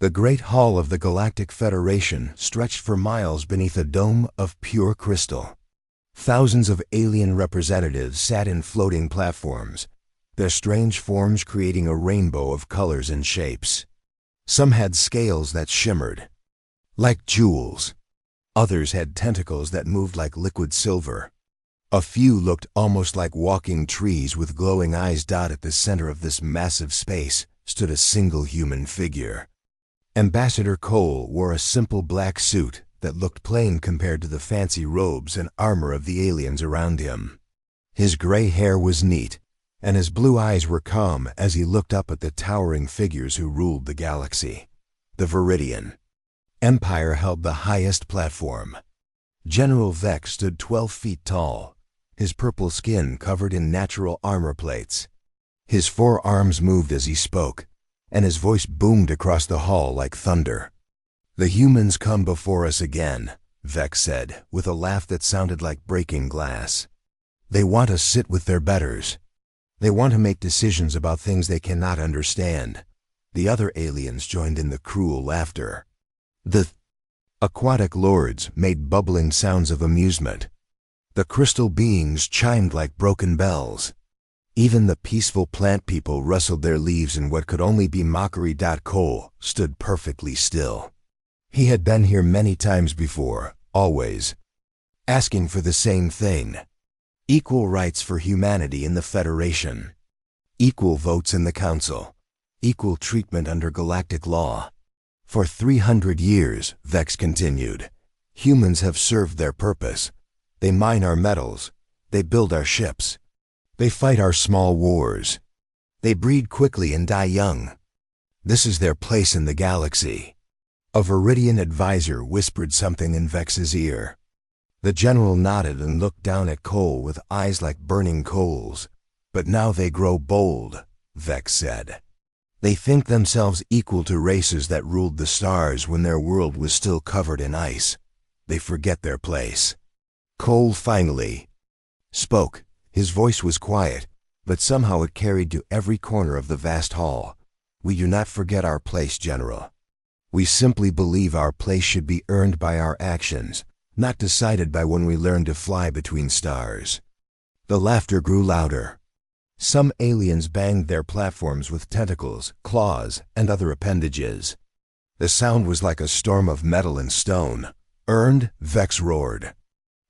The great hall of the Galactic Federation stretched for miles beneath a dome of pure crystal. Thousands of alien representatives sat in floating platforms, their strange forms creating a rainbow of colors and shapes. Some had scales that shimmered, like jewels. Others had tentacles that moved like liquid silver. A few looked almost like walking trees with glowing eyes. At the center of this massive space stood a single human figure. Ambassador Cole wore a simple black suit that looked plain compared to the fancy robes and armor of the aliens around him. His gray hair was neat, and his blue eyes were calm as he looked up at the towering figures who ruled the galaxy. The Viridian Empire held the highest platform. General Vex stood 12 feet tall, his purple skin covered in natural armor plates. His forearms moved as he spoke, and his voice boomed across the hall like thunder. "The humans come before us again," Vex said, with a laugh that sounded like breaking glass. "They want to sit with their betters. They want to make decisions about things they cannot understand." The other aliens joined in the cruel laughter. The aquatic lords made bubbling sounds of amusement. The crystal beings chimed like broken bells. Even the peaceful plant people rustled their leaves in what could only be mockery. Cole stood perfectly still. He had been here many times before, always asking for the same thing: equal rights for humanity in the Federation, equal votes in the Council, equal treatment under galactic law. For 300 years, Vex continued, humans have served their purpose. They mine our metals, they build our ships, they fight our small wars. They breed quickly and die young. This is their place in the galaxy. A Viridian advisor whispered something in Vex's ear. The general nodded and looked down at Cole with eyes like burning coals. "But now they grow bold," Vex said. "They think themselves equal to races that ruled the stars when their world was still covered in ice. They forget their place." Cole finally spoke. His voice was quiet, but somehow it carried to every corner of the vast hall. "We do not forget our place, General. We simply believe our place should be earned by our actions, not decided by when we learn to fly between stars." The laughter grew louder. Some aliens banged their platforms with tentacles, claws, and other appendages. The sound was like a storm of metal and stone. "Earned?" Vex roared.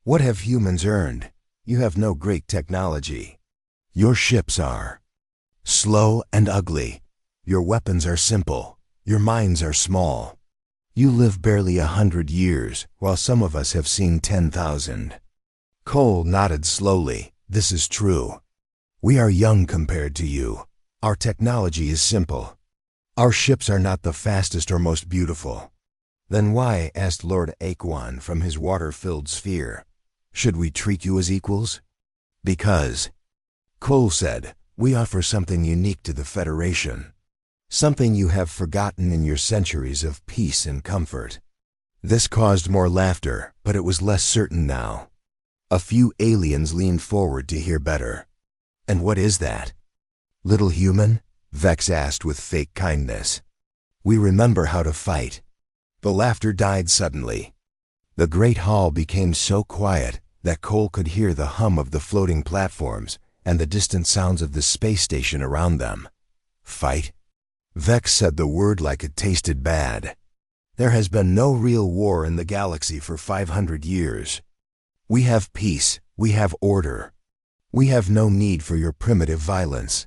"What have humans earned? You have no great technology. Your ships are slow and ugly. Your weapons are simple. Your minds are small. You live barely 100 years, while some of us have seen 10,000. Cole nodded slowly. "This is true. We are young compared to you. Our technology is simple. Our ships are not the fastest or most beautiful." "Then why," asked Lord Aquan from his water-filled sphere, "should we treat you as equals?" "Because," Cole said, "we offer something unique to the Federation. Something you have forgotten in your centuries of peace and comfort." This caused more laughter, but it was less certain now. A few aliens leaned forward to hear better. "And what is that?" "Little human?" Vex asked with fake kindness. "We remember how to fight." The laughter died suddenly. The great hall became so quiet that Cole could hear the hum of the floating platforms and the distant sounds of the space station around them. "Fight?" Vex said the word like it tasted bad. "There has been no real war in the galaxy for 500 years. We have peace, we have order. We have no need for your primitive violence."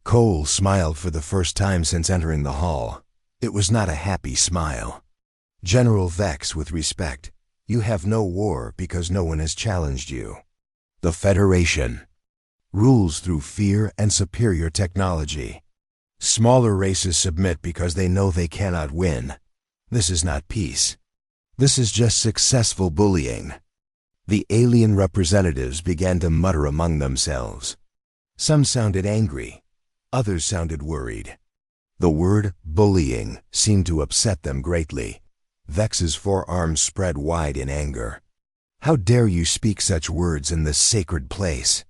Cole smiled for the first time since entering the hall. It was not a happy smile. "General Vex, with respect, you have no war because no one has challenged you. The Federation rules through fear and superior technology. Smaller races submit because they know they cannot win. This is not peace. This is just successful bullying." The alien representatives began to mutter among themselves. Some sounded angry, others sounded worried. The word bullying seemed to upset them greatly. Vex's forearms spread wide in anger. "How dare you speak such words in this sacred place?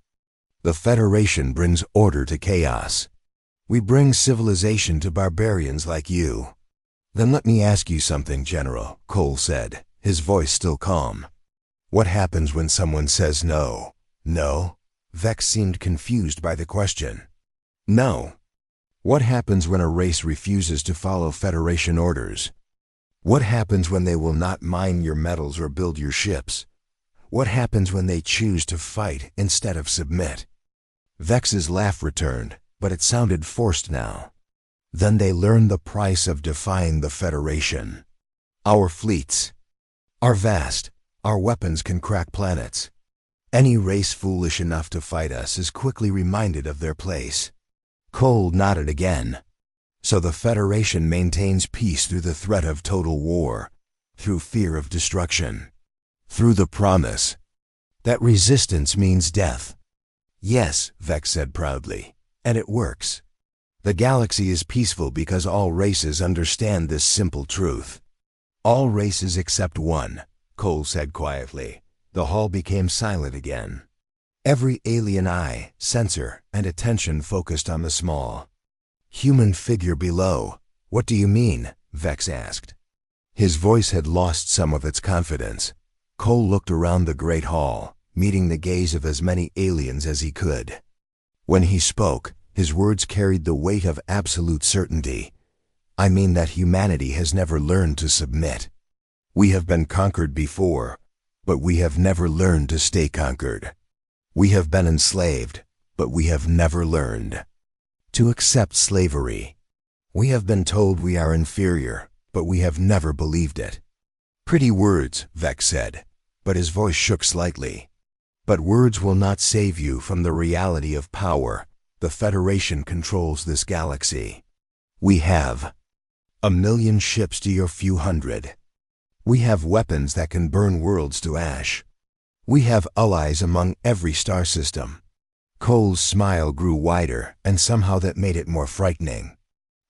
The Federation brings order to chaos. We bring civilization to barbarians like you. Then let me ask you something, General, Cole said, his voice still calm. What happens when someone says no? No? Vex seemed confused by the question. No. What happens when a race refuses to follow Federation orders? What happens when they will not mine your metals or build your ships? What happens when they choose to fight instead of submit? Vex's laugh returned, but it sounded forced now. Then they learn the price of defying the Federation. Our fleets are vast. Our weapons can crack planets. Any race foolish enough to fight us is quickly reminded of their place. Cole nodded again. So the Federation maintains peace through the threat of total war, through fear of destruction, through the promise that resistance means death. Yes, Vex said proudly, and it works. The galaxy is peaceful because all races understand this simple truth. All races except one, Cole said quietly. The hall became silent again. Every alien eye, sensor, and attention focused on the small human figure below. What do you mean? Vex asked. His voice had lost some of its confidence. Cole looked around the great hall, meeting the gaze of as many aliens as he could. When he spoke, his words carried the weight of absolute certainty. I mean that humanity has never learned to submit. We have been conquered before, but we have never learned to stay conquered. We have been enslaved, but we have never learned to accept slavery. We have been told we are inferior, but we have never believed it. Pretty words, Vex said, but his voice shook slightly. But words will not save you from the reality of power. The Federation controls this galaxy. We have 1,000,000 ships to your few hundred. We have weapons that can burn worlds to ash. We have allies among every star system. Cole's smile grew wider, and somehow that made it more frightening.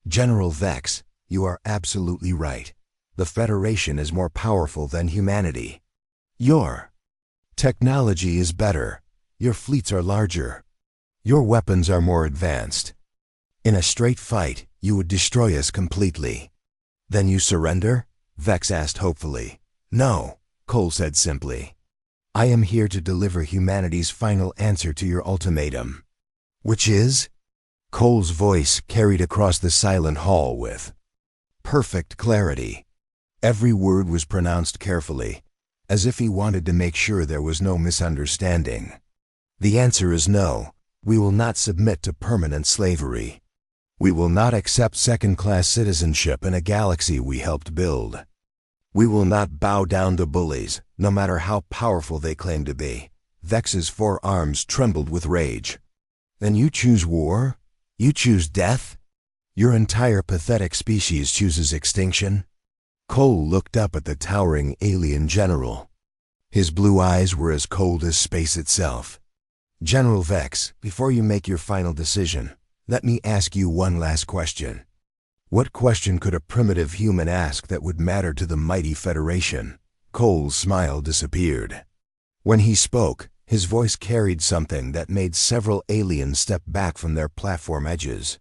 General Vex, you are absolutely right. The Federation is more powerful than humanity. Your technology is better. Your fleets are larger. Your weapons are more advanced. In a straight fight, you would destroy us completely. Then you surrender? Vex asked hopefully. No, Cole said simply. I am here to deliver humanity's final answer to your ultimatum. Which is? Cole's voice carried across the silent hall with perfect clarity. Every word was pronounced carefully, as if he wanted to make sure there was no misunderstanding. The answer is no. We will not submit to permanent slavery. We will not accept second-class citizenship in a galaxy we helped build. We will not bow down to bullies, no matter how powerful they claim to be. Vex's forearms trembled with rage. Then you choose war? You choose death? Your entire pathetic species chooses extinction? Cole looked up at the towering alien general. His blue eyes were as cold as space itself. General Vex, before you make your final decision, let me ask you one last question. What question could a primitive human ask that would matter to the mighty Federation? Cole's smile disappeared. When he spoke, his voice carried something that made several aliens step back from their platform edges.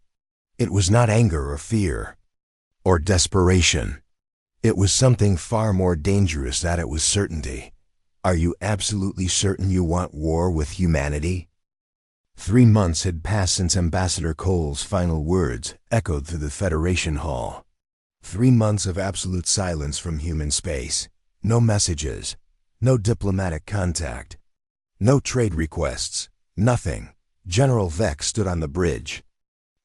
It was not anger or fear, or desperation. It was something far more dangerous. That it was certainty. Are you absolutely certain you want war with humanity? 3 months had passed since Ambassador Cole's final words echoed through the Federation Hall. 3 months of absolute silence from human space. No messages, no diplomatic contact, no trade requests, nothing. General Vex stood on the bridge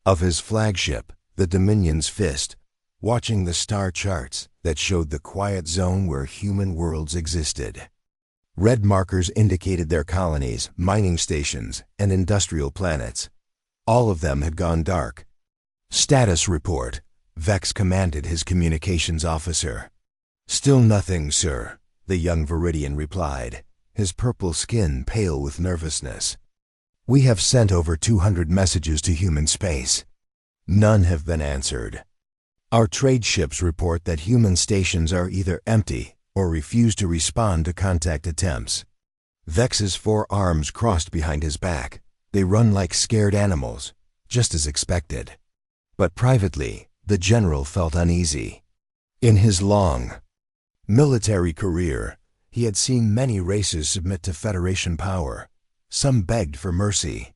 of his flagship, the Dominion's Fist, watching the star charts that showed the quiet zone where human worlds existed. Red markers indicated their colonies, mining stations, and industrial planets. All of them had gone dark. Status report, Vex commanded his communications officer. Still nothing, sir, the young Viridian replied, his purple skin pale with nervousness. We have sent over 200 messages to human space. None have been answered. Our trade ships report that human stations are either empty or refuse to respond to contact attempts. Vex's forearms crossed behind his back. They run like scared animals, just as expected. But privately, the general felt uneasy. In his long military career, he had seen many races submit to Federation power. Some begged for mercy.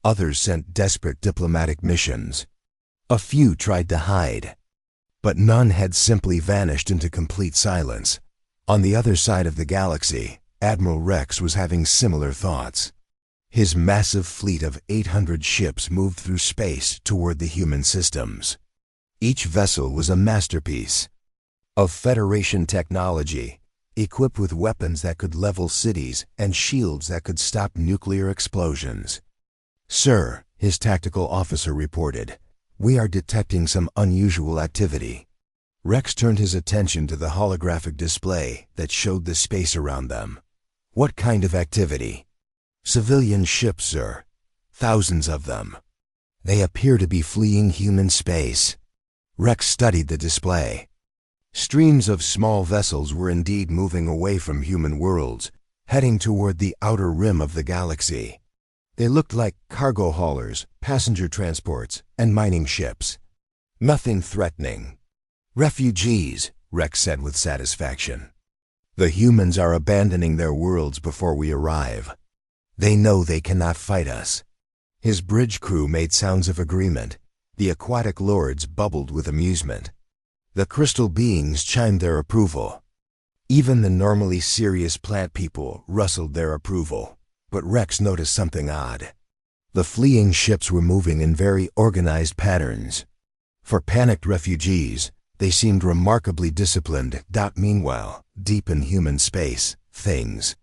Others sent desperate diplomatic missions. A few tried to hide. But none had simply vanished into complete silence. On the other side of the galaxy, Admiral Rex was having similar thoughts. His massive fleet of 800 ships moved through space toward the human systems. Each vessel was a masterpiece of Federation technology, equipped with weapons that could level cities and shields that could stop nuclear explosions. "Sir," his tactical officer reported, "we are detecting some unusual activity." Rex turned his attention to the holographic display that showed the space around them. "What kind of activity?" "Civilian ships, sir. Thousands of them. They appear to be fleeing human space." Rex studied the display. Streams of small vessels were indeed moving away from human worlds, heading toward the outer rim of the galaxy. They looked like cargo haulers, passenger transports, and mining ships. Nothing threatening. "Refugees," Rex said with satisfaction. "The humans are abandoning their worlds before we arrive. They know they cannot fight us." His bridge crew made sounds of agreement. The aquatic lords bubbled with amusement. The crystal beings chimed their approval. Even the normally serious plant people rustled their approval. But Rex noticed something odd. The fleeing ships were moving in very organized patterns. For panicked refugees, they seemed remarkably disciplined. Meanwhile, deep in human space, things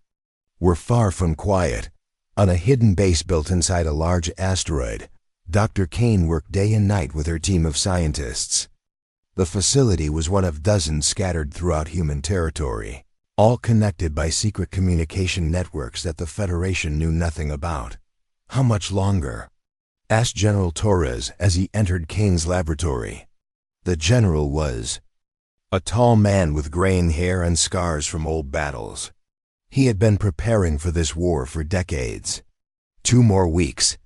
were far from quiet. On a hidden base built inside a large asteroid, Dr. Kane worked day and night with her team of scientists. The facility was one of dozens scattered throughout human territory, all connected by secret communication networks that the Federation knew nothing about. "How much longer?" asked General Torres as he entered Kane's laboratory. The general was a tall man with graying hair and scars from old battles. He had been preparing for this war for decades. "2 more weeks,"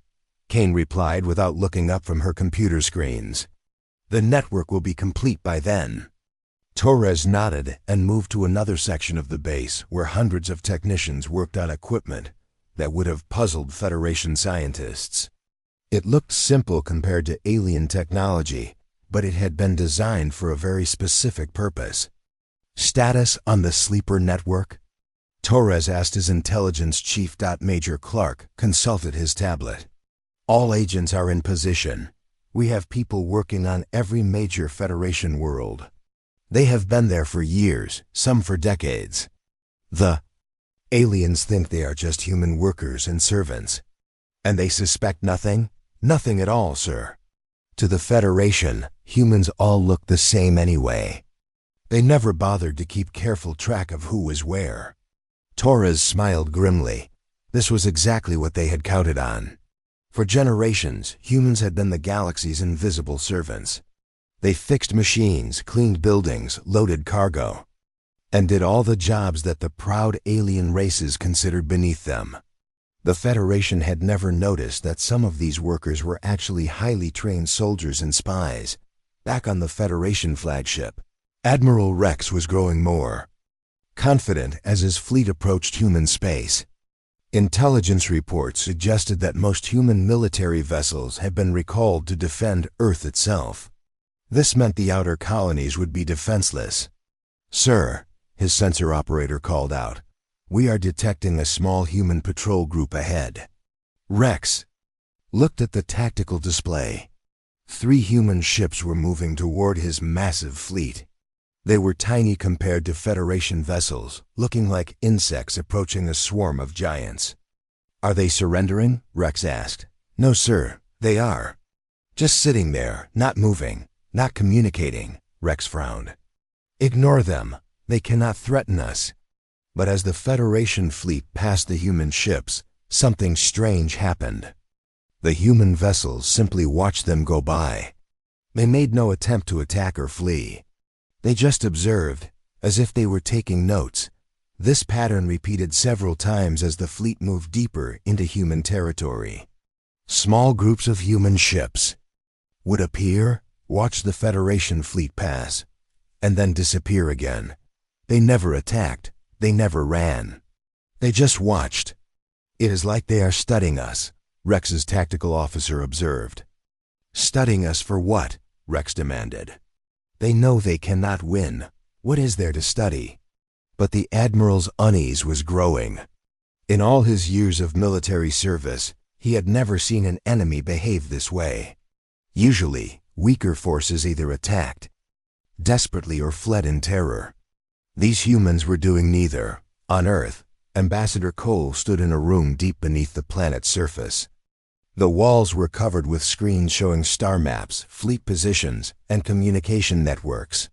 Kane replied without looking up from her computer screens. "The network will be complete by then." Torres nodded and moved to another section of the base where hundreds of technicians worked on equipment that would have puzzled Federation scientists. It looked simple compared to alien technology, but it had been designed for a very specific purpose. "Status on the sleeper network?" Torres asked his intelligence chief. Major Clark consulted his tablet. "All agents are in position. We have people working on every major Federation world. They have been there for years, some for decades. The aliens think they are just human workers and servants. And they suspect nothing? Nothing at all, sir. To the Federation, humans all look the same anyway. They never bothered to keep careful track of who was where." Torres smiled grimly. This was exactly what they had counted on. For generations, humans had been the galaxy's invisible servants. They fixed machines, cleaned buildings, loaded cargo, and did all the jobs that the proud alien races considered beneath them. The Federation had never noticed that some of these workers were actually highly trained soldiers and spies. Back on the Federation flagship, Admiral Rex was growing more confident as his fleet approached human space. Intelligence reports suggested that most human military vessels had been recalled to defend Earth itself. This meant the outer colonies would be defenseless. "Sir," his sensor operator called out, "we are detecting a small human patrol group ahead." Rex looked at the tactical display. 3 human ships were moving toward his massive fleet. They were tiny compared to Federation vessels, looking like insects approaching a swarm of giants. "Are they surrendering?" Rex asked. "No, sir, they are. Just sitting there, not moving, not communicating," Rex frowned. "Ignore them. They cannot threaten us." But as the Federation fleet passed the human ships, something strange happened. The human vessels simply watched them go by. They made no attempt to attack or flee. They just observed, as if they were taking notes. This pattern repeated several times as the fleet moved deeper into human territory. Small groups of human ships would appear, watch the Federation fleet pass, and then disappear again. They never attacked. They never ran. They just watched. "It is like they are studying us," Rex's tactical officer observed. "Studying us for what?" Rex demanded. "They know they cannot win. What is there to study?" But the Admiral's unease was growing. In all his years of military service, he had never seen an enemy behave this way. Usually, weaker forces either attacked desperately or fled in terror. These humans were doing neither. On Earth, Ambassador Cole stood in a room deep beneath the planet's surface. The walls were covered with screens showing star maps, fleet positions, and communication networks.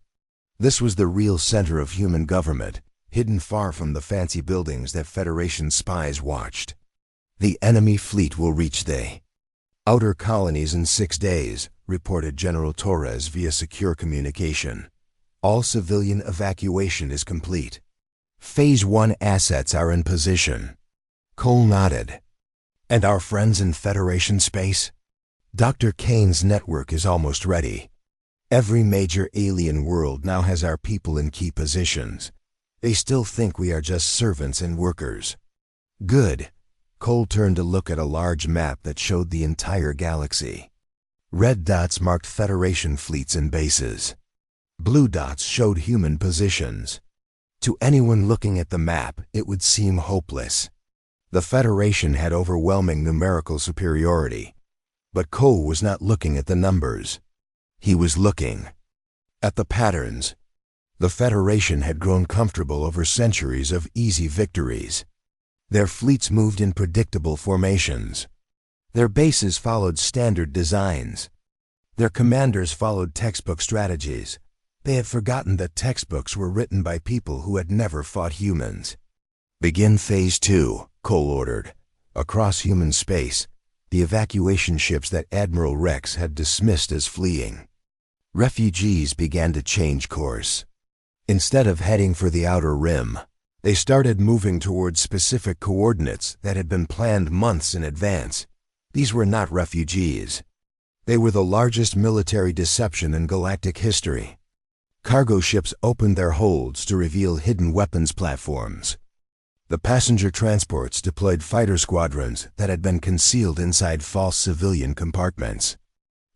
This was the real center of human government, hidden far from the fancy buildings that Federation spies watched. "The enemy fleet will reach the outer colonies in 6 days," reported General Torres via secure communication. "All civilian evacuation is complete. Phase 1 assets are in position." Cole nodded. "And our friends in Federation space?" "Dr. Kane's network is almost ready. Every major alien world now has our people in key positions. They still think we are just servants and workers." "Good." Cole turned to look at a large map that showed the entire galaxy. Red dots marked Federation fleets and bases. Blue dots showed human positions. To anyone looking at the map, it would seem hopeless. The Federation had overwhelming numerical superiority. But Cole was not looking at the numbers. He was looking at the patterns. The Federation had grown comfortable over centuries of easy victories. Their fleets moved in predictable formations. Their bases followed standard designs. Their commanders followed textbook strategies. They had forgotten that textbooks were written by people who had never fought humans. "Begin Phase 2, Cole ordered. Across human space, the evacuation ships that Admiral Rex had dismissed as fleeing. Refugees began to change course. Instead of heading for the outer rim, they started moving towards specific coordinates that had been planned months in advance. These were not refugees. They were the largest military deception in galactic history. Cargo ships opened their holds to reveal hidden weapons platforms. The passenger transports deployed fighter squadrons that had been concealed inside false civilian compartments.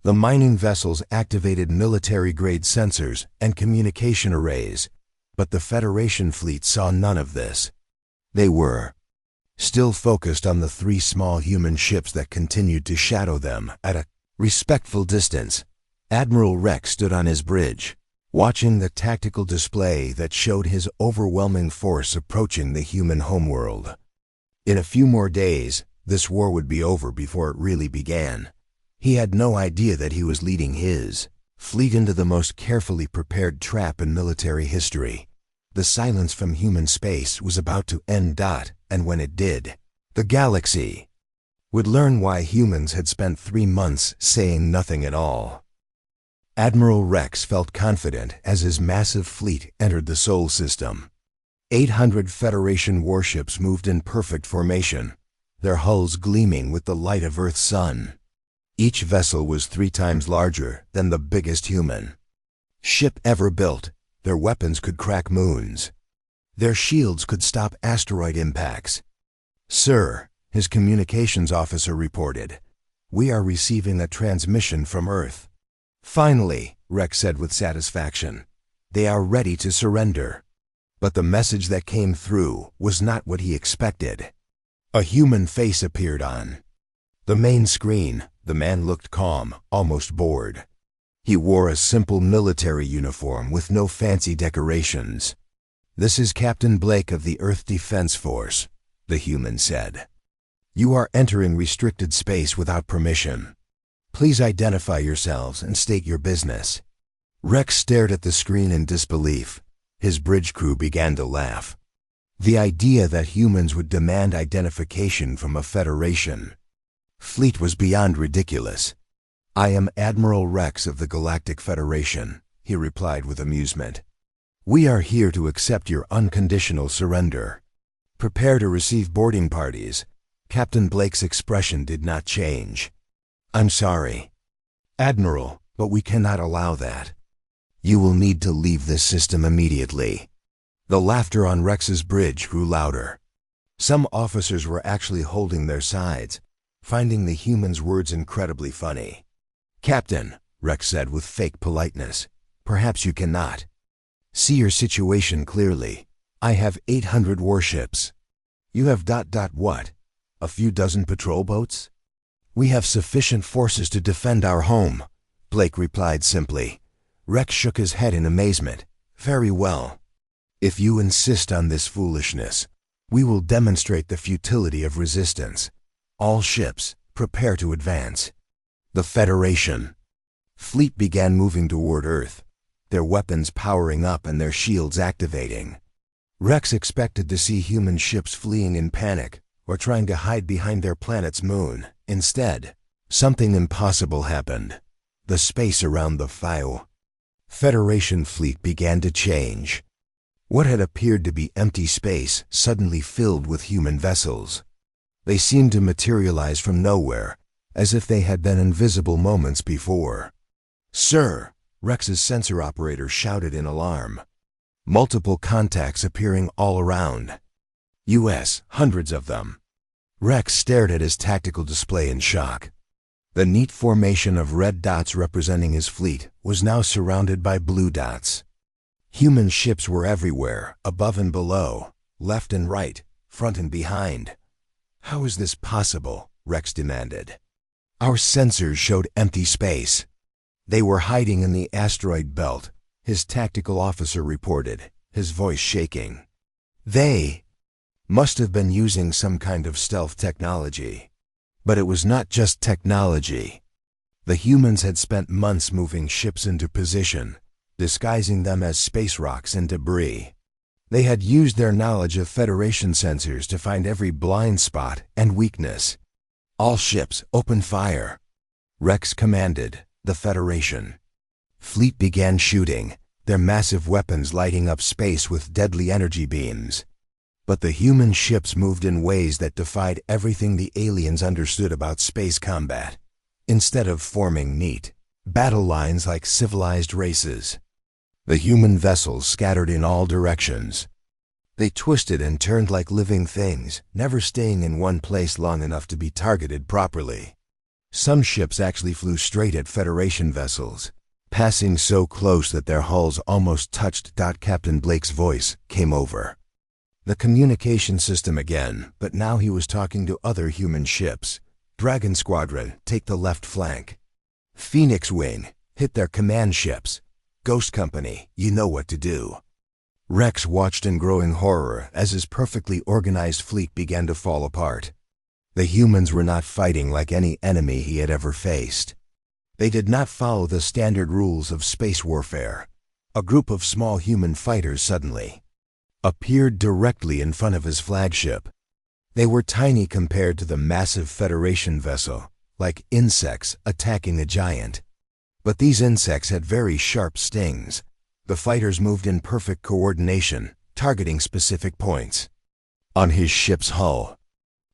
The mining vessels activated military-grade sensors and communication arrays, but the Federation fleet saw none of this. They were still focused on the 3 small human ships that continued to shadow them at a respectful distance. Admiral Rex stood on his bridge, watching the tactical display that showed his overwhelming force approaching the human homeworld. In a few more days, this war would be over before it really began. He had no idea that he was leading his fleet into the most carefully prepared trap in military history. The silence from human space was about to end. And when it did, the galaxy would learn why humans had spent 3 months saying nothing at all. Admiral Rex felt confident as his massive fleet entered the Sol system. 800 Federation warships moved in perfect formation, their hulls gleaming with the light of Earth's sun. Each vessel was 3 times larger than the biggest human ship ever built. Their weapons could crack moons. Their shields could stop asteroid impacts. "Sir," his communications officer reported, "we are receiving a transmission from Earth." "Finally," Rex said with satisfaction, "they are ready to surrender." But the message that came through was not what he expected. A human face appeared on the main screen. The man looked calm, almost bored. He wore a simple military uniform with no fancy decorations. "This is Captain Blake of the Earth Defense Force," the human said. "You are entering restricted space without permission. Please identify yourselves and state your business." Rex stared at the screen in disbelief. His bridge crew began to laugh. The idea that humans would demand identification from a Federation fleet was beyond ridiculous. "I am Admiral Rex of the Galactic Federation," he replied with amusement. "We are here to accept your unconditional surrender. Prepare to receive boarding parties." Captain Blake's expression did not change. "I'm sorry, Admiral, but we cannot allow that. You will need to leave this system immediately. The laughter on Rex's bridge grew louder. Some officers were actually holding their sides, finding the humans' words incredibly funny. "Captain," Rex said with fake politeness, "perhaps you cannot see your situation clearly. I have 800 warships. You have what? A few dozen patrol boats? We have sufficient forces to defend our home," Blake replied simply. Rex shook his head in amazement. "Very well. If you insist on this foolishness, we will demonstrate the futility of resistance. All ships, prepare to advance." The Federation fleet began moving toward Earth, their weapons powering up and their shields activating. Rex expected to see human ships fleeing in panic or trying to hide behind their planet's moon. Instead, something impossible happened. The space around the Federation fleet began to change. What had appeared to be empty space suddenly filled with human vessels. They seemed to materialize from nowhere, as if they had been invisible moments before. "Sir!" Rex's sensor operator shouted in alarm. Multiple contacts appearing all around. US, hundreds of them. Rex stared at his tactical display in shock. The neat formation of red dots representing his fleet was now surrounded by blue dots. Human ships were everywhere, above and below, left and right, front and behind. "How is this possible?" Rex demanded. "Our sensors showed empty space." "They were hiding in the asteroid belt," his tactical officer reported, his voice shaking. "They must have been using some kind of stealth technology." But it was not just technology. The humans had spent months moving ships into position, disguising them as space rocks and debris. They had used their knowledge of Federation sensors to find every blind spot and weakness. "All ships, open fire," Rex commanded. The Federation fleet began shooting, their massive weapons lighting up space with deadly energy beams. But the human ships moved in ways that defied everything the aliens understood about space combat. Instead of forming neat battle lines like civilized races, the human vessels scattered in all directions. They twisted and turned like living things, never staying in one place long enough to be targeted properly. Some ships actually flew straight at Federation vessels, passing so close that their hulls almost touched. Captain Blake's voice came over the communication system again, but now he was talking to other human ships. "Dragon Squadron, take the left flank. Phoenix Wing, hit their command ships. Ghost Company, you know what to do." Rex watched in growing horror as his perfectly organized fleet began to fall apart. The humans were not fighting like any enemy he had ever faced. They did not follow the standard rules of space warfare. A group of small human fighters suddenly appeared directly in front of his flagship. They were tiny compared to the massive Federation vessel, like insects attacking a giant. But these insects had very sharp stings. The fighters moved in perfect coordination, targeting specific points on his ship's hull.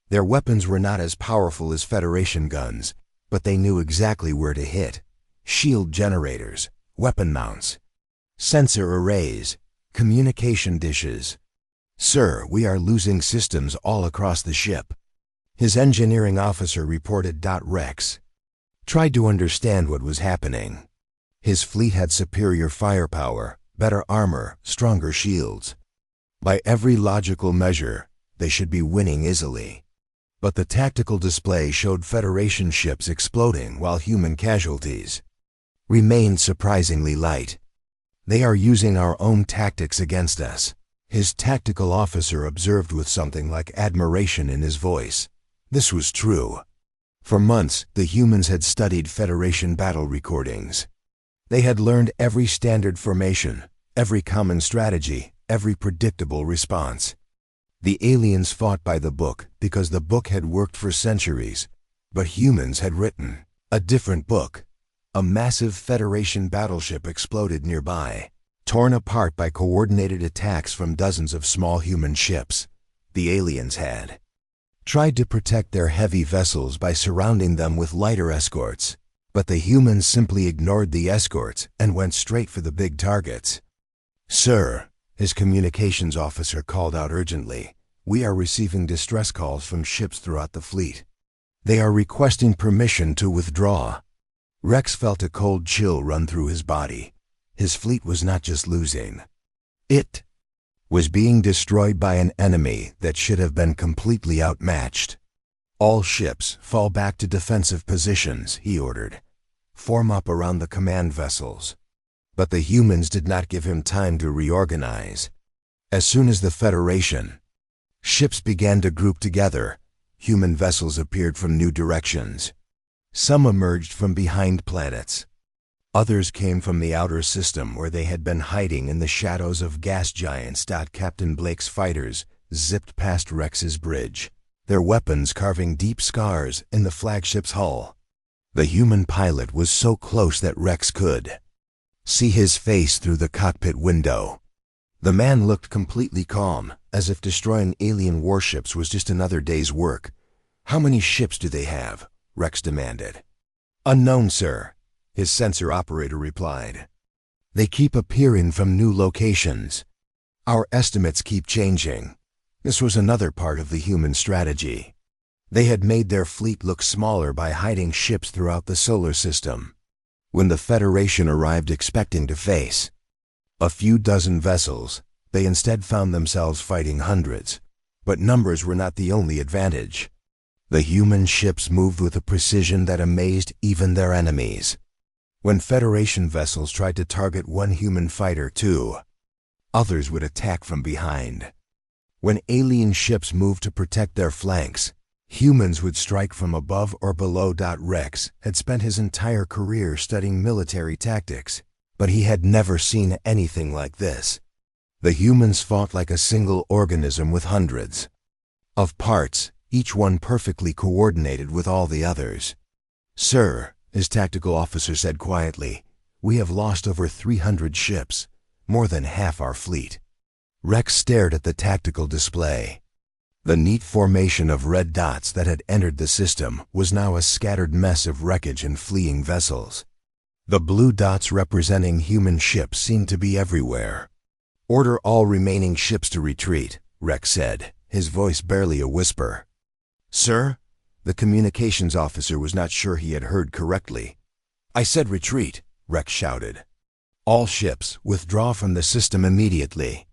Their weapons were not as powerful as Federation guns, but they knew exactly where to hit. Shield generators, weapon mounts, sensor arrays, communication dishes. "Sir, we are losing systems all across the ship," his engineering officer reported. Rex tried to understand what was happening. His fleet had superior firepower, better armor, stronger shields. By every logical measure, they should be winning easily. But the tactical display showed Federation ships exploding while human casualties remained surprisingly light. "They are using our own tactics against us," his tactical officer observed with something like admiration in his voice. This was true. For months, the humans had studied Federation battle recordings. They had learned every standard formation, every common strategy, every predictable response. The aliens fought by the book because the book had worked for centuries, but humans had written a different book. A massive Federation battleship exploded nearby, torn apart by coordinated attacks from dozens of small human ships. The aliens had tried to protect their heavy vessels by surrounding them with lighter escorts, But the humans simply ignored the escorts and went straight for the big targets. "Sir," his communications officer called out urgently, "we are receiving distress calls from ships throughout the fleet. They are requesting permission to withdraw." Rex felt a cold chill run through his body. His fleet was not just losing. It was being destroyed by an enemy that should have been completely outmatched. "All ships, fall back to defensive positions," he ordered. "Form up around the command vessels." But the humans did not give him time to reorganize. As soon as the Federation ships began to group together, human vessels appeared from new directions. Some emerged from behind planets. Others came from the outer system where they had been hiding in the shadows of gas giants. Captain Blake's fighters zipped past Rex's bridge, their weapons carving deep scars in the flagship's hull. The human pilot was so close that Rex could see his face through the cockpit window. The man looked completely calm, as if destroying alien warships was just another day's work. "How many ships do they have?" Rex demanded. "Unknown, sir," his sensor operator replied. "They keep appearing from new locations. Our estimates keep changing." This was another part of the human strategy. They had made their fleet look smaller by hiding ships throughout the solar system. When the Federation arrived expecting to face a few dozen vessels, they instead found themselves fighting hundreds. But numbers were not the only advantage. The human ships moved with a precision that amazed even their enemies. When Federation vessels tried to target one human fighter too, others would attack from behind. When alien ships moved to protect their flanks, humans would strike from above or below. Rex had spent his entire career studying military tactics, but he had never seen anything like this. The humans fought like a single organism with hundreds of parts, each one perfectly coordinated with all the others. "Sir," his tactical officer said quietly, "we have lost over 300 ships, more than half our fleet." Rex stared at the tactical display. The neat formation of red dots that had entered the system was now a scattered mess of wreckage and fleeing vessels. The blue dots representing human ships seemed to be everywhere. "Order all remaining ships to retreat," Rex said, his voice barely a whisper. "Sir?" The communications officer was not sure he had heard correctly. "I said retreat," Rex shouted. "All ships, withdraw from the system immediately."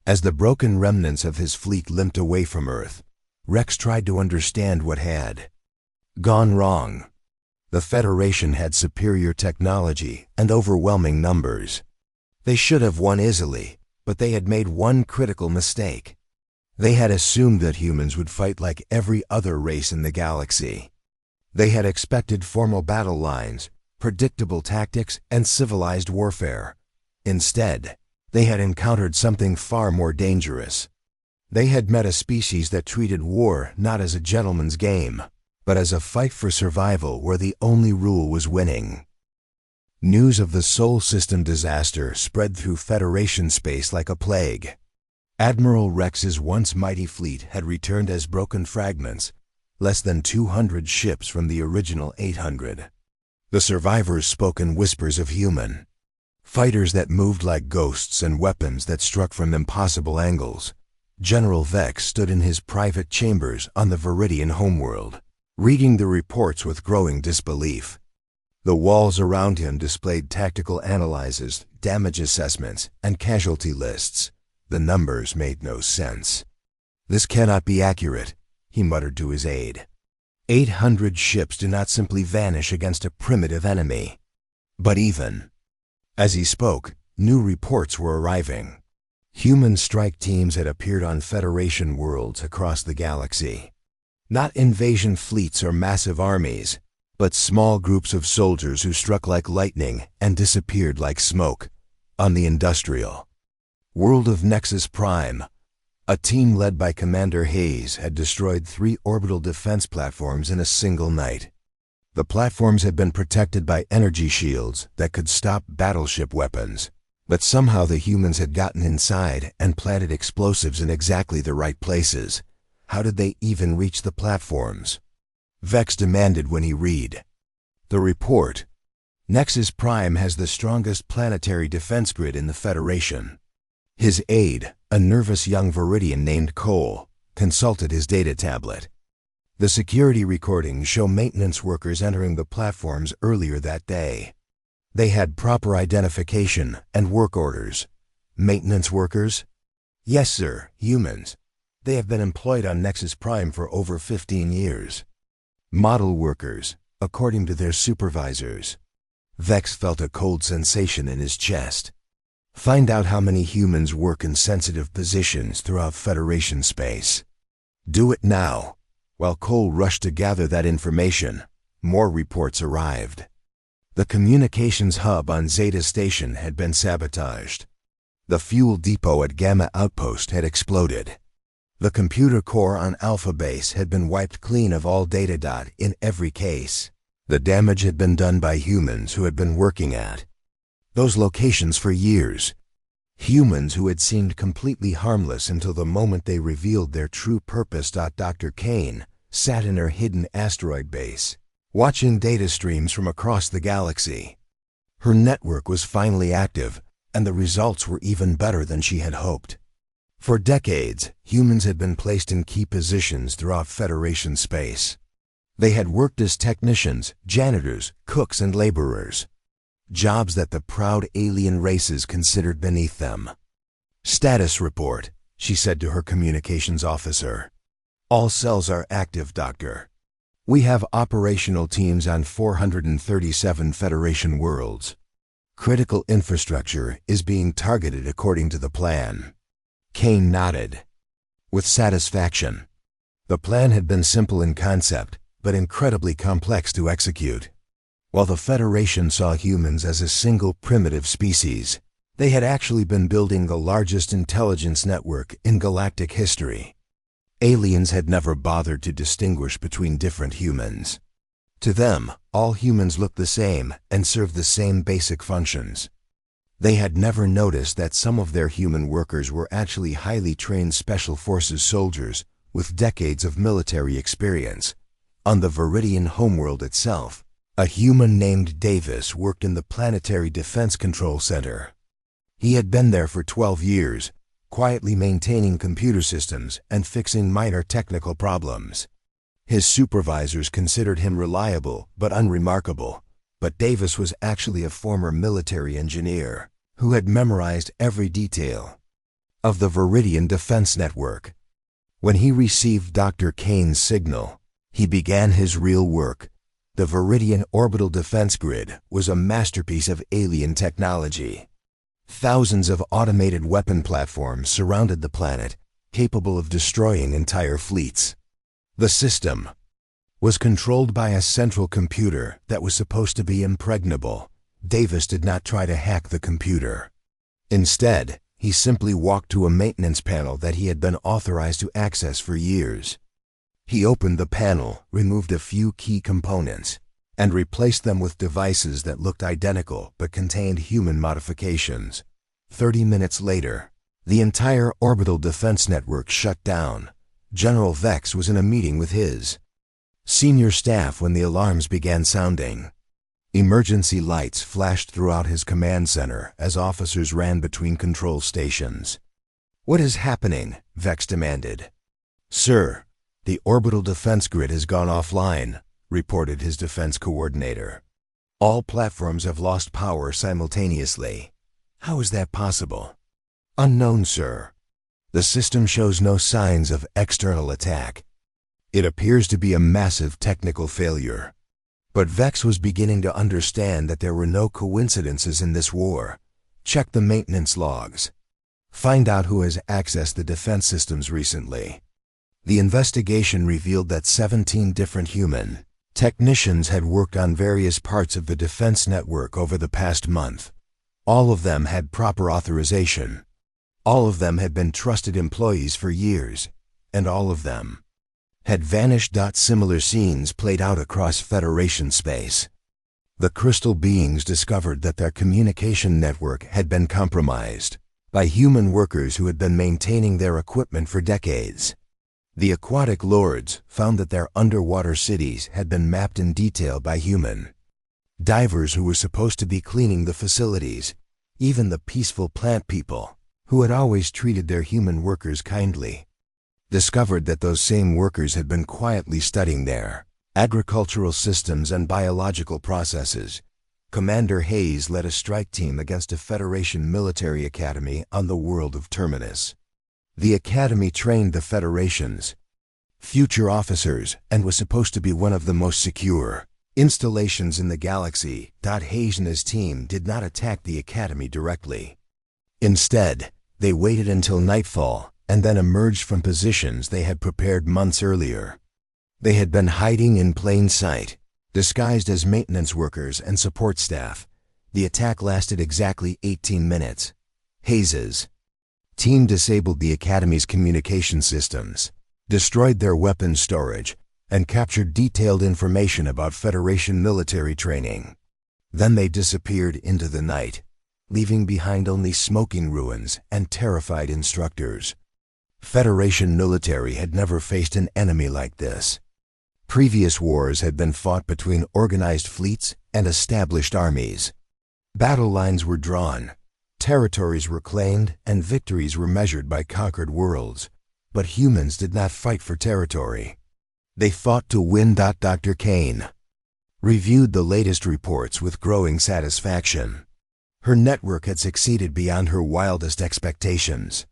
As the broken remnants of his fleet limped away from Earth, Rex tried to understand what had gone wrong. The Federation had superior technology and overwhelming numbers. They should have won easily, but they had made one critical mistake. They had assumed that humans would fight like every other race in the galaxy. They had expected formal battle lines, predictable tactics, and civilized warfare. Instead, they had encountered something far more dangerous. They had met a species that treated war not as a gentleman's game, but as a fight for survival where the only rule was winning. News of the Sol System disaster spread through Federation space like a plague. Admiral Rex's once mighty fleet had returned as broken fragments, less than 200 ships from the original 800. The survivors spoke in whispers of human fighters that moved like ghosts and weapons that struck from impossible angles. General Vex stood in his private chambers on the Viridian homeworld, reading the reports with growing disbelief. The walls around him displayed tactical analyses, damage assessments, and casualty lists. The numbers made no sense. "This cannot be accurate," he muttered to his aide. 800 ships do not simply vanish against a primitive enemy. But even as he spoke, new reports were arriving. Human strike teams had appeared on Federation worlds across the galaxy. Not invasion fleets or massive armies, but small groups of soldiers who struck like lightning and disappeared like smoke. On the industrial world of Nexus Prime, a team led by Commander Hayes had destroyed 3 orbital defense platforms in a single night. The platforms had been protected by energy shields that could stop battleship weapons, but somehow the humans had gotten inside and planted explosives in exactly the right places. How did they even reach the platforms? Vex demanded when he read The report: Nexus Prime has the strongest planetary defense grid in the Federation. His aide, a nervous young Viridian named Cole, consulted his data tablet. The security recordings show maintenance workers entering the platforms earlier that day. They had proper identification and work orders. Maintenance workers? Yes, sir, humans. They have been employed on Nexus Prime for over 15 years. Model workers, according to their supervisors. Vex felt a cold sensation in his chest. Find out how many humans work in sensitive positions throughout Federation space. Do it now. While Cole rushed to gather that information, more reports arrived. The communications hub on Zeta Station had been sabotaged. The fuel depot at Gamma Outpost had exploded. The computer core on Alpha Base had been wiped clean of all data. In every case, the damage had been done by humans who had been working at those locations for years. Humans who had seemed completely harmless until the moment they revealed their true purpose. Dr. Kane sat in her hidden asteroid base, watching data streams from across the galaxy. Her network was finally active, and the results were even better than she had hoped. For decades, humans had been placed in key positions throughout Federation space. They had worked as technicians, janitors, cooks, and laborers. Jobs that the proud alien races considered beneath them. Status report, she said to her communications officer. All cells are active, Doctor. We have operational teams on 437 Federation worlds. Critical infrastructure is being targeted according to the plan. Kane nodded with satisfaction. The plan had been simple in concept, but incredibly complex to execute. While the Federation saw humans as a single primitive species, they had actually been building the largest intelligence network in galactic history. Aliens had never bothered to distinguish between different humans. To them, all humans looked the same and served the same basic functions. They had never noticed that some of their human workers were actually highly trained Special Forces soldiers with decades of military experience. On the Viridian homeworld itself, a human named Davis worked in the Planetary Defense Control Center. He had been there for 12 years, quietly maintaining computer systems and fixing minor technical problems. His supervisors considered him reliable but unremarkable, but Davis was actually a former military engineer who had memorized every detail of the Viridian Defense Network. When he received Dr. Kane's signal, he began his real work. The Viridian Orbital Defense Grid was a masterpiece of alien technology. Thousands of automated weapon platforms surrounded the planet, capable of destroying entire fleets. The system was controlled by a central computer that was supposed to be impregnable. Davis did not try to hack the computer. Instead, he simply walked to a maintenance panel that he had been authorized to access for years. He opened the panel, removed a few key components, and replaced them with devices that looked identical but contained human modifications. 30 minutes later, the entire orbital defense network shut down. General Vex was in a meeting with his senior staff when the alarms began sounding. Emergency lights flashed throughout his command center as officers ran between control stations. "What is happening?" Vex demanded. "Sir, the orbital defense grid has gone offline," reported his defense coordinator. "All platforms have lost power simultaneously." "How is that possible?" "Unknown, sir. The system shows no signs of external attack. It appears to be a massive technical failure." But Vex was beginning to understand that there were no coincidences in this war. Check the maintenance logs. Find out who has accessed the defense systems recently. The investigation revealed that 17 different human technicians had worked on various parts of the defense network over the past month. All of them had proper authorization. All of them had been trusted employees for years, and all of them had vanished. Similar scenes played out across Federation space. The crystal beings discovered that their communication network had been compromised by human workers who had been maintaining their equipment for decades. The aquatic lords found that their underwater cities had been mapped in detail by human Divers who were supposed to be cleaning the facilities, even the peaceful plant people, who had always treated their human workers kindly, discovered that those same workers had been quietly studying their agricultural systems and biological processes. Commander Hayes led a strike team against a Federation military academy on the world of Terminus. The academy trained the Federation's future officers and was supposed to be one of the most secure installations in the galaxy. Hayes and his team did not attack the academy directly. Instead, they waited until nightfall and then emerged from positions they had prepared months earlier. They had been hiding in plain sight, disguised as maintenance workers and support staff. The attack lasted exactly 18 minutes. Hayes's team disabled the Academy's communication systems, destroyed their weapons storage, and captured detailed information about Federation military training. Then they disappeared into the night, leaving behind only smoking ruins and terrified instructors. Federation military had never faced an enemy like this. Previous wars had been fought between organized fleets and established armies. Battle lines were drawn, territories were claimed, and victories were measured by conquered worlds. But humans did not fight for territory. They fought to win. Dr. Kane reviewed the latest reports with growing satisfaction. Her network had succeeded beyond her wildest expectations.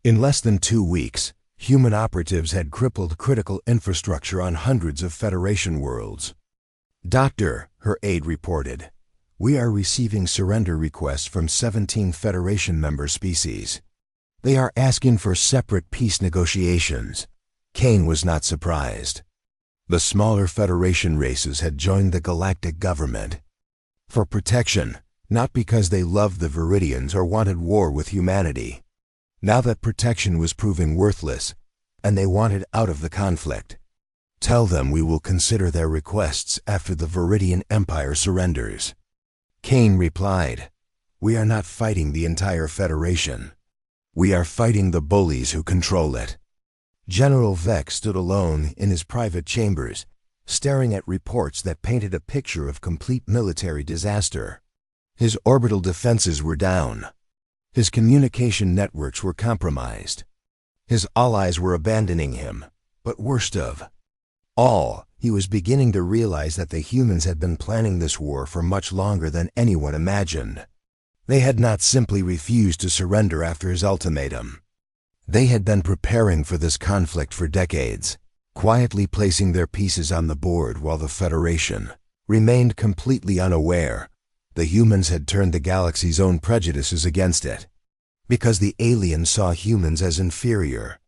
In less than 2 weeks, human operatives had crippled critical infrastructure on hundreds of Federation worlds. "Doctor," her aide reported, "we are receiving surrender requests from 17 Federation member species. They are asking for separate peace negotiations." Kane was not surprised. The smaller Federation races had joined the galactic government for protection, not because they loved the Viridians or wanted war with humanity. Now that protection was proving worthless, and they wanted out of the conflict. "Tell them we will consider their requests after the Viridian Empire surrenders." Kane replied, "We are not fighting the entire Federation. We are fighting the bullies who control it." General Vex stood alone in his private chambers, staring at reports that painted a picture of complete military disaster. His orbital defenses were down. His communication networks were compromised. His allies were abandoning him. But worst of all, he was beginning to realize that the humans had been planning this war for much longer than anyone imagined. They had not simply refused to surrender after his ultimatum. They had been preparing for this conflict for decades, quietly placing their pieces on the board while the Federation remained completely unaware. The humans had turned the galaxy's own prejudices against it, because the aliens saw humans as inferior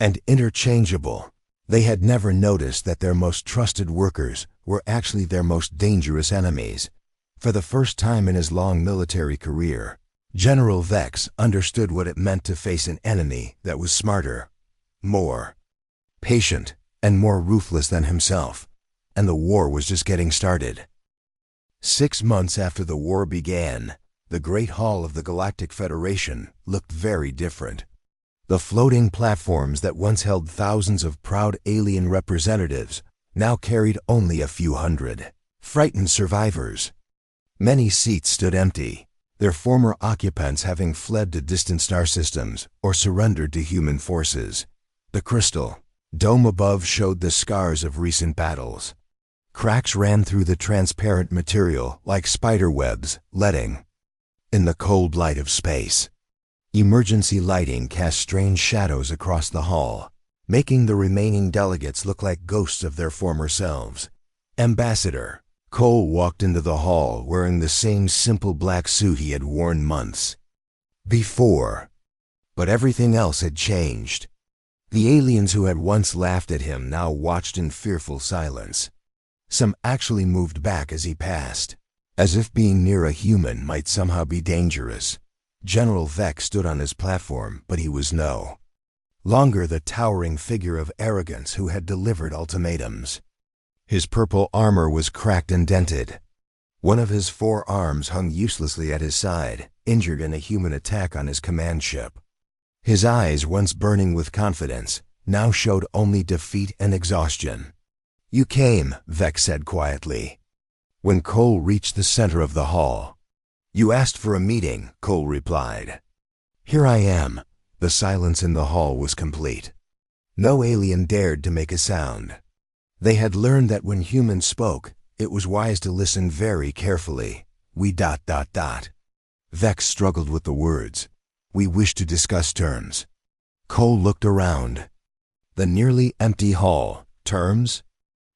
and interchangeable. They had never noticed that their most trusted workers were actually their most dangerous enemies. For the first time in his long military career, General Vex understood what it meant to face an enemy that was smarter, more patient, and more ruthless than himself. And the war was just getting started. 6 months after the war began, the Great Hall of the Galactic Federation looked very different. The floating platforms that once held thousands of proud alien representatives now carried only a few hundred frightened survivors. Many seats stood empty, their former occupants having fled to distant star systems or surrendered to human forces. The crystal dome above showed the scars of recent battles. Cracks ran through the transparent material like spider webs, letting in the cold light of space. Emergency lighting cast strange shadows across the hall, making the remaining delegates look like ghosts of their former selves. Ambassador Cole walked into the hall wearing the same simple black suit he had worn months before. But everything else had changed. The aliens who had once laughed at him now watched in fearful silence. Some actually moved back as he passed, as if being near a human might somehow be dangerous. General Vex stood on his platform, but he was no longer the towering figure of arrogance who had delivered ultimatums. His purple armor was cracked and dented. One of his 4 arms hung uselessly at his side, injured in a human attack on his command ship. His eyes, once burning with confidence, now showed only defeat and exhaustion. "You came," Vex said quietly. When Cole reached the center of the hall. "You asked for a meeting," Cole replied. "Here I am." The silence in the hall was complete. No alien dared to make a sound. They had learned that when humans spoke, it was wise to listen very carefully. Vex struggled with the words. "We wish to discuss terms." Cole looked around. The nearly empty hall. Terms?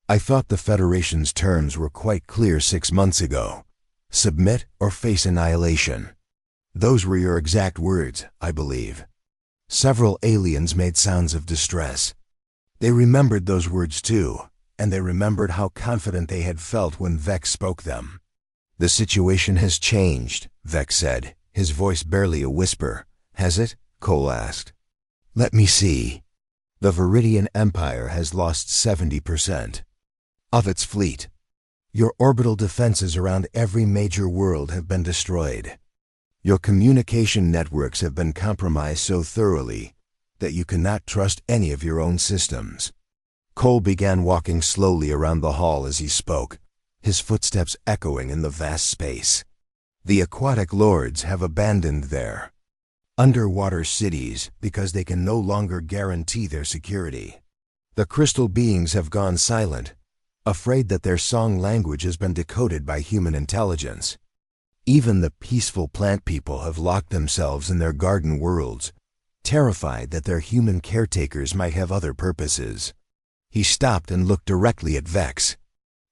"I thought the Federation's terms were quite clear 6 months ago. Submit or face annihilation. Those were your exact words, I believe." Several aliens made sounds of distress. They remembered those words too, and they remembered how confident they had felt when Vex spoke them. "The situation has changed," Vex said, his voice barely a whisper. "Has it?" Cole asked. "Let me see. The Viridian Empire has lost 70% of its fleet. Your orbital defenses around every major world have been destroyed. Your communication networks have been compromised so thoroughly that you cannot trust any of your own systems." Cole began walking slowly around the hall as he spoke, his footsteps echoing in the vast space. "The aquatic lords have abandoned their underwater cities because they can no longer guarantee their security. The crystal beings have gone silent, afraid that their song language has been decoded by human intelligence. Even the peaceful plant people have locked themselves in their garden worlds, terrified that their human caretakers might have other purposes." He stopped and looked directly at Vex.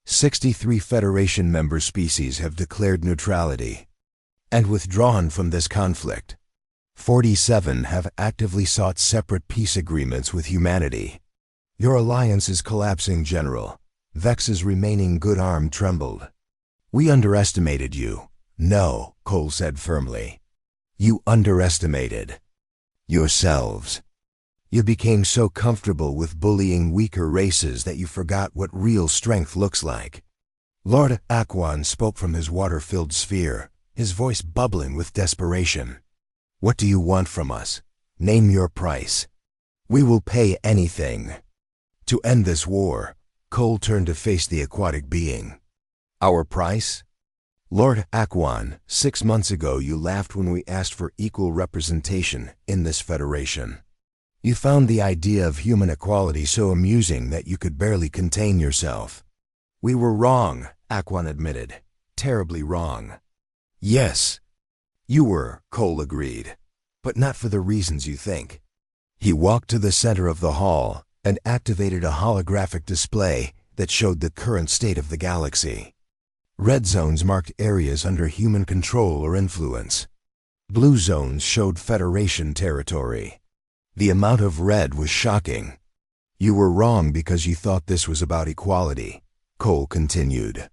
63 Federation member species have declared neutrality and withdrawn from this conflict. 47 have actively sought separate peace agreements with humanity. Your alliance is collapsing, General. Vex's remaining good arm trembled. "We underestimated you." "No," Cole said firmly. "You underestimated yourselves. You became so comfortable with bullying weaker races that you forgot what real strength looks like." Lord Aquan spoke from his water-filled sphere, his voice bubbling with desperation. "What do you want from us? Name your price. We will pay anything to end this war." Cole turned to face the aquatic being. "Our price?" "Lord Aquan, 6 months ago you laughed when we asked for equal representation in this Federation. You found the idea of human equality so amusing that you could barely contain yourself." "We were wrong," Aquan admitted. "Terribly wrong." "Yes, you were," Cole agreed, "but not for the reasons you think." He walked to the center of the hall and activated a holographic display that showed the current state of the galaxy. Red zones marked areas under human control or influence. Blue zones showed Federation territory. The amount of red was shocking. "You were wrong because you thought this was about equality," Cole continued.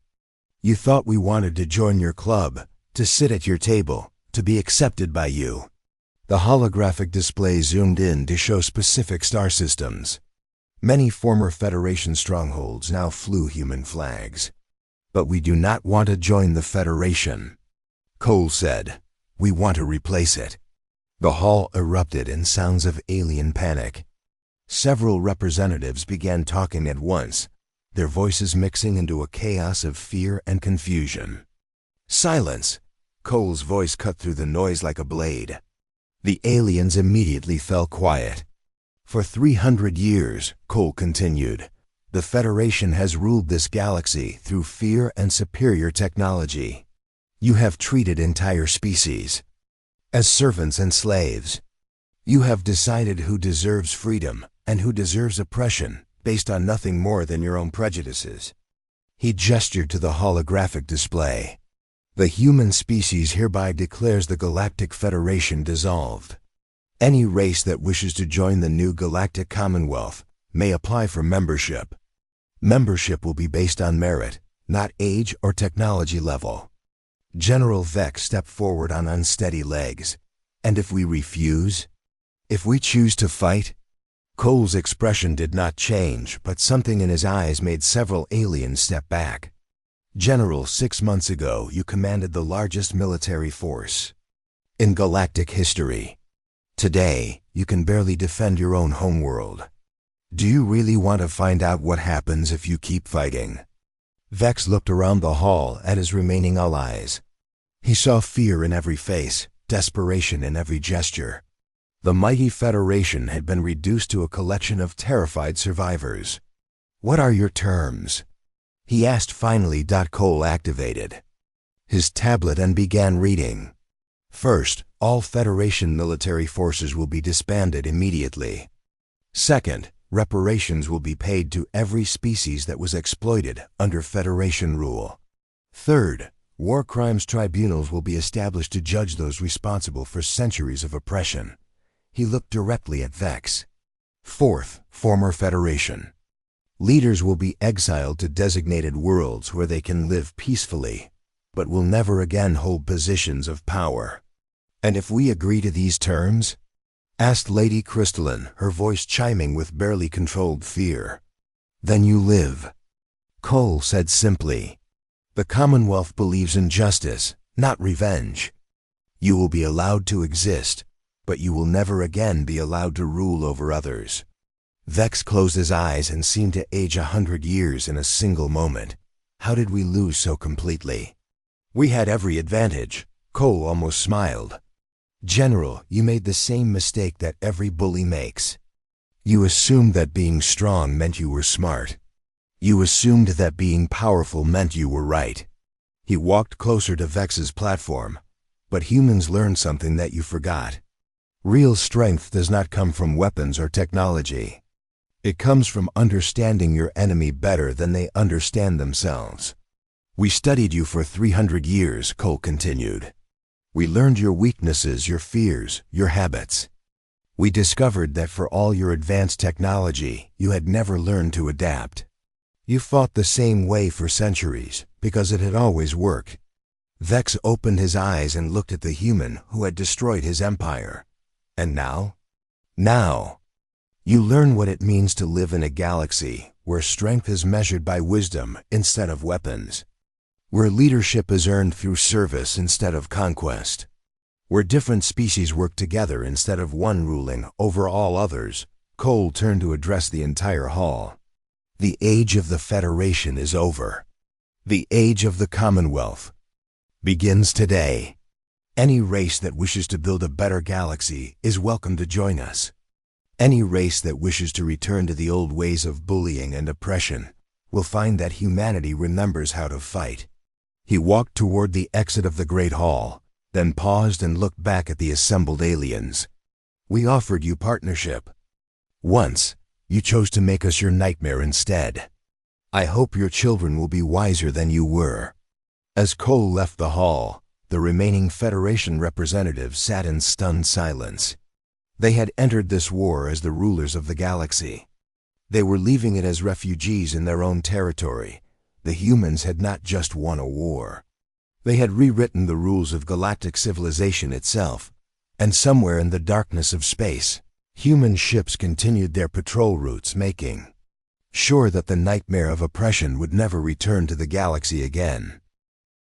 "You thought we wanted to join your club, to sit at your table, to be accepted by you." The holographic display zoomed in to show specific star systems. Many former Federation strongholds now flew human flags. "But we do not want to join the Federation," Cole said. "We want to replace it." The hall erupted in sounds of alien panic. Several representatives began talking at once, their voices mixing into a chaos of fear and confusion. "Silence!" Cole's voice cut through the noise like a blade. The aliens immediately fell quiet. "For 300 years, Cole continued, the Federation has ruled this galaxy through fear and superior technology. You have treated entire species as servants and slaves. You have decided who deserves freedom and who deserves oppression based on nothing more than your own prejudices." He gestured to the holographic display. "The human species hereby declares the Galactic Federation dissolved. Any race that wishes to join the new Galactic Commonwealth may apply for membership. Membership will be based on merit, not age or technology level." General Vex stepped forward on unsteady legs. "And if we refuse? If we choose to fight?" Cole's expression did not change, but something in his eyes made several aliens step back. "General, 6 months ago you commanded the largest military force in galactic history. Today, you can barely defend your own homeworld. Do you really want to find out what happens if you keep fighting?" Vex looked around the hall at his remaining allies. He saw fear in every face, desperation in every gesture. The mighty Federation had been reduced to a collection of terrified survivors. "What are your terms?" he asked finally. Cole activated his tablet and began reading. "First, all Federation military forces will be disbanded immediately. Second, reparations will be paid to every species that was exploited under Federation rule. Third, war crimes tribunals will be established to judge those responsible for centuries of oppression." He looked directly at Vex. "Fourth, former Federation leaders will be exiled to designated worlds where they can live peacefully, but will never again hold positions of power." "And if we agree to these terms?" asked Lady Crystalline, her voice chiming with barely controlled fear. "Then you live," Cole said simply. "The Commonwealth believes in justice, not revenge. You will be allowed to exist, but you will never again be allowed to rule over others." Vex closed his eyes and seemed to age 100 years in a single moment. How did we lose so completely? "We had every advantage," Cole almost smiled. "General, you made the same mistake that every bully makes. You assumed that being strong meant you were smart. You assumed that being powerful meant you were right." He walked closer to Vex's platform. "But humans learned something that you forgot. Real strength does not come from weapons or technology. It comes from understanding your enemy better than they understand themselves." "We studied you for 300 years, Cole continued. "We learned your weaknesses, your fears, your habits. We discovered that for all your advanced technology, you had never learned to adapt. You fought the same way for centuries, because it had always worked." Vex opened his eyes and looked at the human who had destroyed his empire. "And now?" "Now, you learn what it means to live in a galaxy where strength is measured by wisdom instead of weapons. Where leadership is earned through service instead of conquest. Where different species work together instead of one ruling over all others." Cole turned to address the entire hall. "The age of the Federation is over. The age of the Commonwealth begins today. Any race that wishes to build a better galaxy is welcome to join us. Any race that wishes to return to the old ways of bullying and oppression will find that humanity remembers how to fight." He walked toward the exit of the Great Hall, then paused and looked back at the assembled aliens. "We offered you partnership. Once, you chose to make us your nightmare instead. I hope your children will be wiser than you were." As Cole left the hall, the remaining Federation representatives sat in stunned silence. They had entered this war as the rulers of the galaxy. They were leaving it as refugees in their own territory. The humans had not just won a war. They had rewritten the rules of galactic civilization itself, and somewhere in the darkness of space, human ships continued their patrol routes, making sure that the nightmare of oppression would never return to the galaxy again.